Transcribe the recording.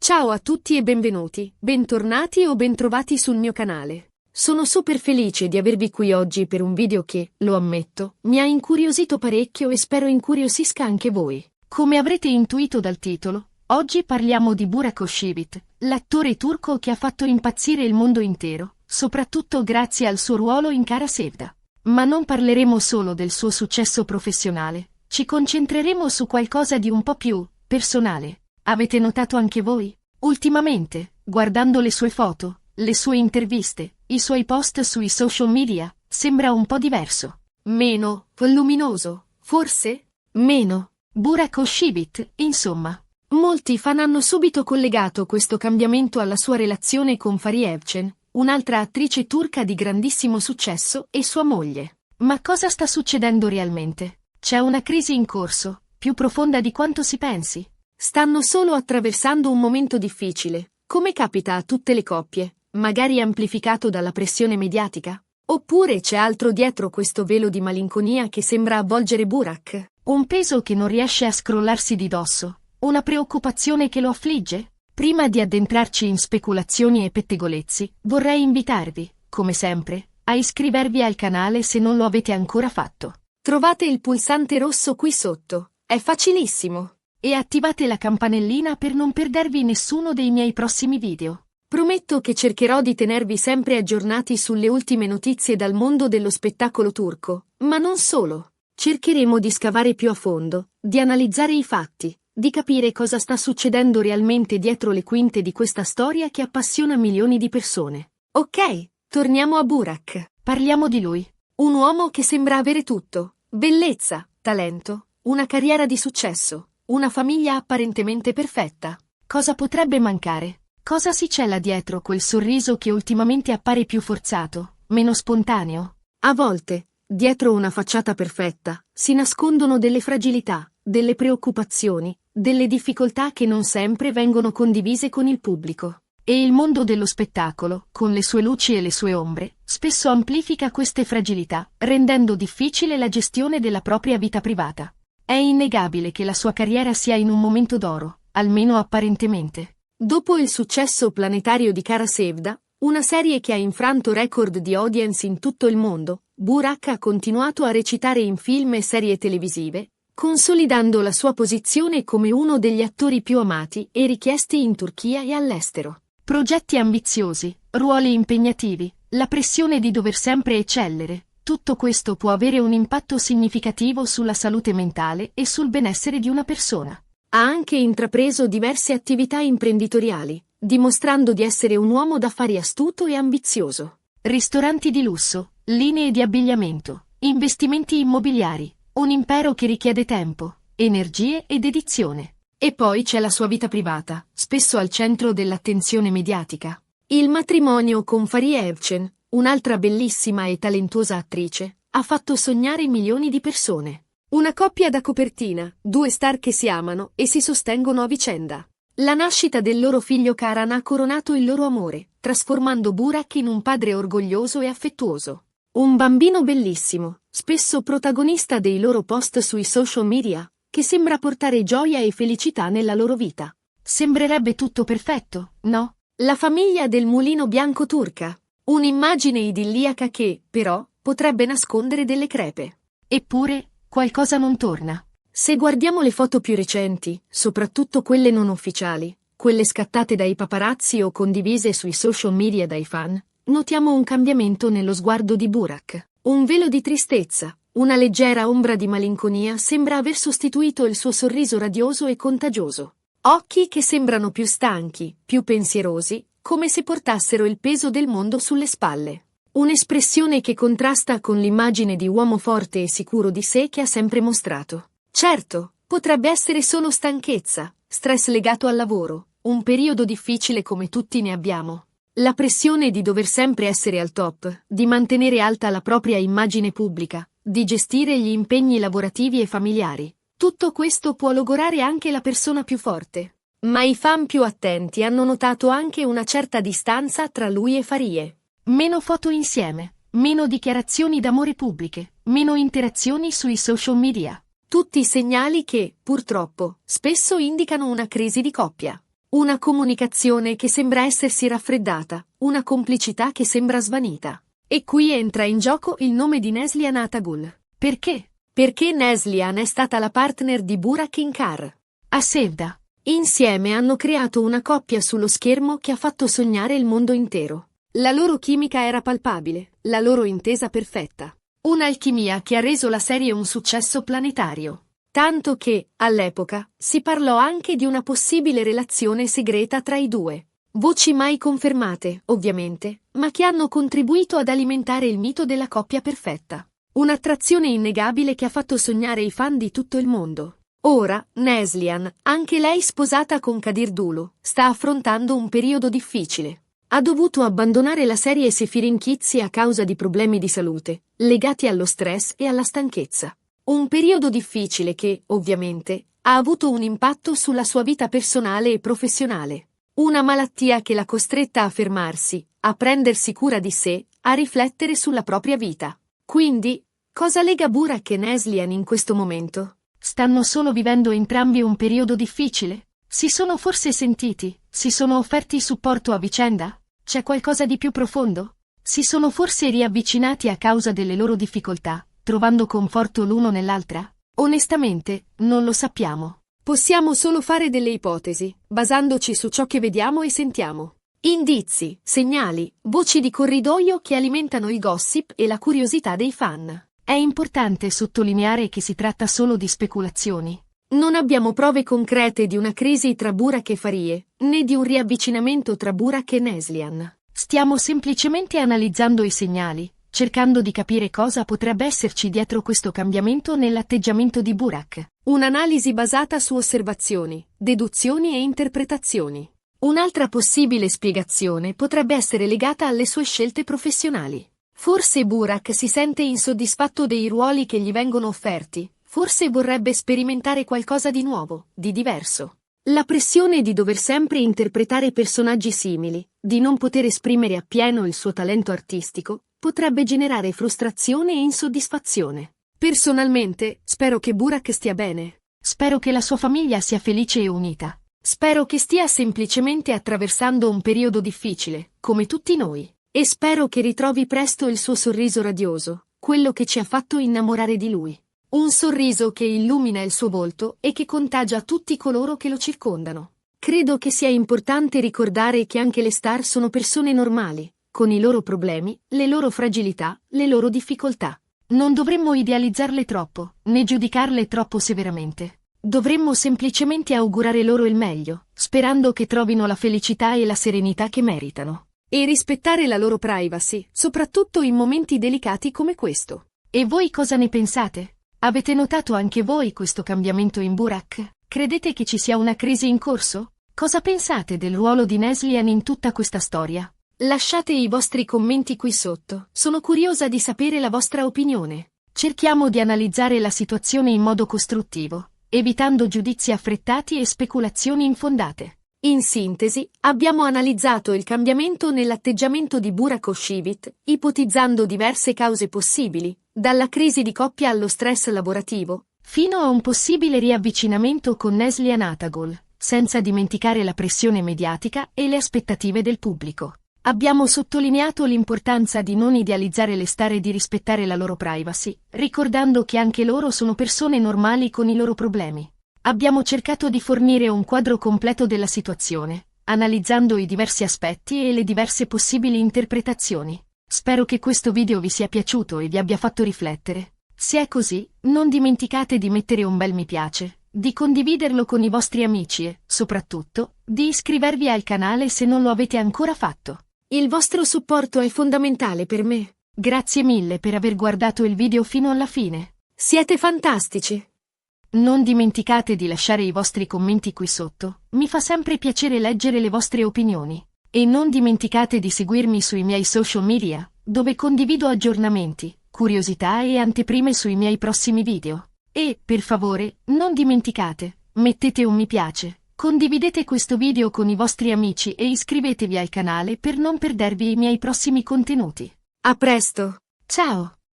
Ciao a tutti e benvenuti, bentornati o bentrovati sul mio canale. Sono super felice di avervi qui oggi per un video che, lo ammetto, mi ha incuriosito parecchio e spero incuriosisca anche voi. Come avrete intuito dal titolo, oggi parliamo di Burak Özçivit, l'attore turco che ha fatto impazzire il mondo intero, soprattutto grazie al suo ruolo in Kara Sevda. Ma non parleremo solo del suo successo professionale, ci concentreremo su qualcosa di un po' più personale. Avete notato anche voi? Ultimamente, guardando le sue foto, le sue interviste, i suoi post sui social media, sembra un po' diverso. Meno luminoso, forse? Meno Burak Özçivit, insomma. Molti fan hanno subito collegato questo cambiamento alla sua relazione con Fariye Evcen, un'altra attrice turca di grandissimo successo, e sua moglie. Ma cosa sta succedendo realmente? C'è una crisi in corso, più profonda di quanto si pensi? Stanno solo attraversando un momento difficile, come capita a tutte le coppie, magari amplificato dalla pressione mediatica? Oppure c'è altro dietro questo velo di malinconia che sembra avvolgere Burak? Un peso che non riesce a scrollarsi di dosso? Una preoccupazione che lo affligge? Prima di addentrarci in speculazioni e pettegolezzi, vorrei invitarvi, come sempre, a iscrivervi al canale se non lo avete ancora fatto. Trovate il pulsante rosso qui sotto, è facilissimo. E attivate la campanellina per non perdervi nessuno dei miei prossimi video. Prometto che cercherò di tenervi sempre aggiornati sulle ultime notizie dal mondo dello spettacolo turco, ma non solo. Cercheremo di scavare più a fondo, di analizzare i fatti, di capire cosa sta succedendo realmente dietro le quinte di questa storia che appassiona milioni di persone. Ok, torniamo a Burak. Parliamo di lui. Un uomo che sembra avere tutto: bellezza, talento, una carriera di successo. Una famiglia apparentemente perfetta. Cosa potrebbe mancare? Cosa si cela dietro quel sorriso che ultimamente appare più forzato, meno spontaneo? A volte, dietro una facciata perfetta, si nascondono delle fragilità, delle preoccupazioni, delle difficoltà che non sempre vengono condivise con il pubblico. E il mondo dello spettacolo, con le sue luci e le sue ombre, spesso amplifica queste fragilità, rendendo difficile la gestione della propria vita privata. È innegabile che la sua carriera sia in un momento d'oro, almeno apparentemente. Dopo il successo planetario di Kara Sevda, una serie che ha infranto record di audience in tutto il mondo, Burak ha continuato a recitare in film e serie televisive, consolidando la sua posizione come uno degli attori più amati e richiesti in Turchia e all'estero. Progetti ambiziosi, ruoli impegnativi, la pressione di dover sempre eccellere. Tutto questo può avere un impatto significativo sulla salute mentale e sul benessere di una persona. Ha anche intrapreso diverse attività imprenditoriali, dimostrando di essere un uomo d'affari astuto e ambizioso. Ristoranti di lusso, linee di abbigliamento, investimenti immobiliari, un impero che richiede tempo, energie e dedizione. E poi c'è la sua vita privata, spesso al centro dell'attenzione mediatica. Il matrimonio con Fariye Evcen, un'altra bellissima e talentuosa attrice, ha fatto sognare milioni di persone. Una coppia da copertina, due star che si amano e si sostengono a vicenda. La nascita del loro figlio Karan ha coronato il loro amore, trasformando Burak in un padre orgoglioso e affettuoso. Un bambino bellissimo, spesso protagonista dei loro post sui social media, che sembra portare gioia e felicità nella loro vita. Sembrerebbe tutto perfetto, no? La famiglia del mulino bianco turca. Un'immagine idilliaca che, però, potrebbe nascondere delle crepe. Eppure, qualcosa non torna. Se guardiamo le foto più recenti, soprattutto quelle non ufficiali, quelle scattate dai paparazzi o condivise sui social media dai fan, notiamo un cambiamento nello sguardo di Burak. Un velo di tristezza, una leggera ombra di malinconia sembra aver sostituito il suo sorriso radioso e contagioso. Occhi che sembrano più stanchi, più pensierosi, come se portassero il peso del mondo sulle spalle. Un'espressione che contrasta con l'immagine di uomo forte e sicuro di sé che ha sempre mostrato. Certo, potrebbe essere solo stanchezza, stress legato al lavoro, un periodo difficile come tutti ne abbiamo. La pressione di dover sempre essere al top, di mantenere alta la propria immagine pubblica, di gestire gli impegni lavorativi e familiari. Tutto questo può logorare anche la persona più forte. Ma i fan più attenti hanno notato anche una certa distanza tra lui e Fariye. Meno foto insieme, meno dichiarazioni d'amore pubbliche, meno interazioni sui social media. Tutti segnali che, purtroppo, spesso indicano una crisi di coppia. Una comunicazione che sembra essersi raffreddata, una complicità che sembra svanita. E qui entra in gioco il nome di Neslihan Atagul. Perché? Perché Neslihan è stata la partner di Burak in Car a Sevda. Insieme hanno creato una coppia sullo schermo che ha fatto sognare il mondo intero. La loro chimica era palpabile, la loro intesa perfetta. Un'alchimia che ha reso la serie un successo planetario. Tanto che, all'epoca, si parlò anche di una possibile relazione segreta tra i due. Voci mai confermate, ovviamente, ma che hanno contribuito ad alimentare il mito della coppia perfetta. Un'attrazione innegabile che ha fatto sognare i fan di tutto il mondo. Ora, Neslihan, anche lei sposata con Kadir Dulu, sta affrontando un periodo difficile. Ha dovuto abbandonare la serie Sefirin Kitsi a causa di problemi di salute, legati allo stress e alla stanchezza. Un periodo difficile che, ovviamente, ha avuto un impatto sulla sua vita personale e professionale. Una malattia che l'ha costretta a fermarsi, a prendersi cura di sé, a riflettere sulla propria vita. Quindi, cosa lega Burak e Neslihan in questo momento? Stanno solo vivendo entrambi un periodo difficile? Si sono forse sentiti? Si sono offerti supporto a vicenda? C'è qualcosa di più profondo? Si sono forse riavvicinati a causa delle loro difficoltà, trovando conforto l'uno nell'altra? Onestamente, non lo sappiamo. Possiamo solo fare delle ipotesi, basandoci su ciò che vediamo e sentiamo. Indizi, segnali, voci di corridoio che alimentano il gossip e la curiosità dei fan. È importante sottolineare che si tratta solo di speculazioni. Non abbiamo prove concrete di una crisi tra Burak e Farie, né di un riavvicinamento tra Burak e Neslihan. Stiamo semplicemente analizzando i segnali, cercando di capire cosa potrebbe esserci dietro questo cambiamento nell'atteggiamento di Burak. Un'analisi basata su osservazioni, deduzioni e interpretazioni. Un'altra possibile spiegazione potrebbe essere legata alle sue scelte professionali. Forse Burak si sente insoddisfatto dei ruoli che gli vengono offerti, forse vorrebbe sperimentare qualcosa di nuovo, di diverso. La pressione di dover sempre interpretare personaggi simili, di non poter esprimere appieno il suo talento artistico, potrebbe generare frustrazione e insoddisfazione. Personalmente, spero che Burak stia bene. Spero che la sua famiglia sia felice e unita. Spero che stia semplicemente attraversando un periodo difficile, come tutti noi. E spero che ritrovi presto il suo sorriso radioso, quello che ci ha fatto innamorare di lui. Un sorriso che illumina il suo volto e che contagia tutti coloro che lo circondano. Credo che sia importante ricordare che anche le star sono persone normali, con i loro problemi, le loro fragilità, le loro difficoltà. Non dovremmo idealizzarle troppo, né giudicarle troppo severamente. Dovremmo semplicemente augurare loro il meglio, sperando che trovino la felicità e la serenità che meritano. E rispettare la loro privacy, soprattutto in momenti delicati come questo. E voi cosa ne pensate? Avete notato anche voi questo cambiamento in Burak? Credete che ci sia una crisi in corso? Cosa pensate del ruolo di Neslihan in tutta questa storia? Lasciate i vostri commenti qui sotto, sono curiosa di sapere la vostra opinione. Cerchiamo di analizzare la situazione in modo costruttivo, evitando giudizi affrettati e speculazioni infondate. In sintesi, abbiamo analizzato il cambiamento nell'atteggiamento di Burak Özçivit, ipotizzando diverse cause possibili, dalla crisi di coppia allo stress lavorativo, fino a un possibile riavvicinamento con Neslihan Atagul, senza dimenticare la pressione mediatica e le aspettative del pubblico. Abbiamo sottolineato l'importanza di non idealizzare le star e di rispettare la loro privacy, ricordando che anche loro sono persone normali con i loro problemi. Abbiamo cercato di fornire un quadro completo della situazione, analizzando i diversi aspetti e le diverse possibili interpretazioni. Spero che questo video vi sia piaciuto e vi abbia fatto riflettere. Se è così, non dimenticate di mettere un bel mi piace, di condividerlo con i vostri amici e, soprattutto, di iscrivervi al canale se non lo avete ancora fatto. Il vostro supporto è fondamentale per me. Grazie mille per aver guardato il video fino alla fine. Siete fantastici! Non dimenticate di lasciare i vostri commenti qui sotto, mi fa sempre piacere leggere le vostre opinioni. E non dimenticate di seguirmi sui miei social media, dove condivido aggiornamenti, curiosità e anteprime sui miei prossimi video. E, per favore, non dimenticate, mettete un mi piace, condividete questo video con i vostri amici e iscrivetevi al canale per non perdervi i miei prossimi contenuti. A presto! Ciao!